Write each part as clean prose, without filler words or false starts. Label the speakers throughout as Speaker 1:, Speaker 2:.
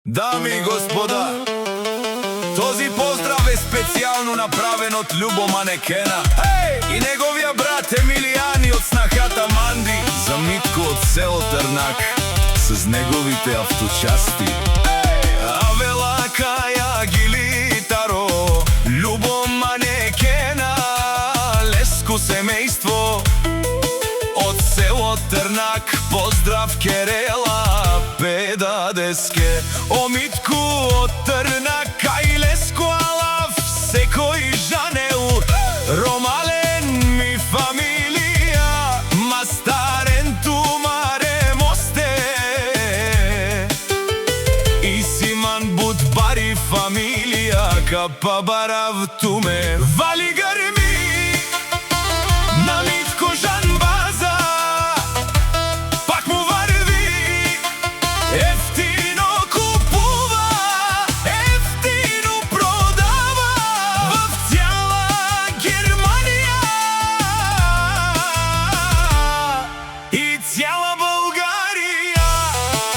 Speaker 1: Дами и господа, този поздрав е специјално направен од Љубо Манекена и неговија брат Емилијани од снахата Манди за Митко од село Трнак с неговите авточасти. Авела Каја Гилитаро, Љубо Манекена, леско семејство од село Трнак, поздрав Керела, педа деске. О Митку од Трнак, кај леско алав, секој жанел, ромален ми фамилија, мастарен тумаре мосте, и симан буд бари фамилија, капа барав туме, вали грми, на Митко жанбаза, пак му варви, ефтино купува, ефтино продава, в цяла Германија и цяла Българија.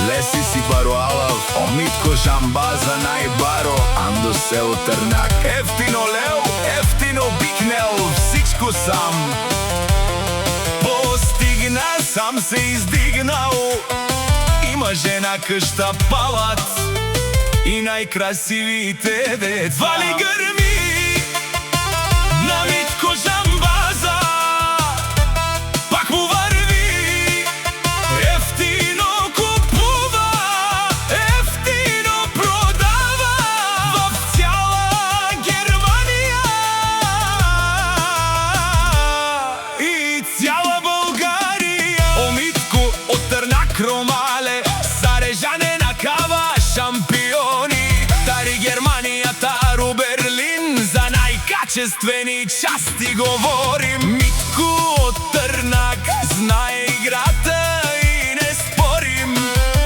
Speaker 1: Леси си баро алав, о Митко жанбаза најбаро, андо село Трнак, ефтино лео, ефтино бикнел, всичко сам постигна, сам се издигнал. Има жена къща палат и најкрасивите дет. Вали грми, на Митко жанбаза, пак му варви, ефтино купува, ефтино продава, в цяла Германија и цяла Българија. О Митко од Трнак ромале, зарежане на кава, шампиони, тари Германија, тару Берлин, за најкачествени части говорим. Митко од Трнак знае играта и не спорим.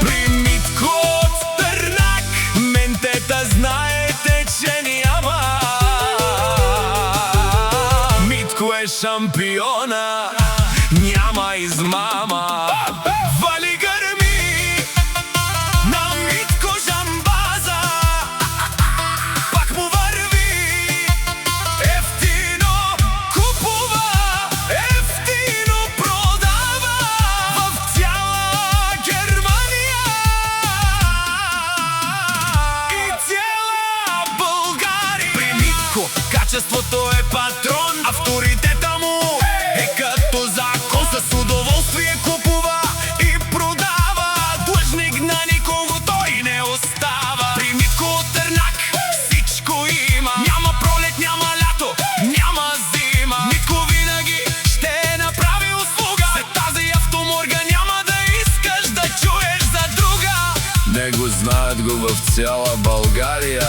Speaker 1: При Митко од Трнак ментета знаете, че няма. Митко е шампиона, няма измама. Вали грми, на Митко жанбаза, пак му варви, ефтино купува, ефтино продава, в цяла Германија и цяла Българија. При Митко качеството е патрон, авторитета му е като закон, с удоволствие купува и продава, длъжник на никого той не остава. При Митко от Трнак всичко има, няма пролет, няма лято, няма зима. Митко винаги ще направи услуга, след тази автоморга няма да искаш да чуеш за друга. Него знаят го в цяла България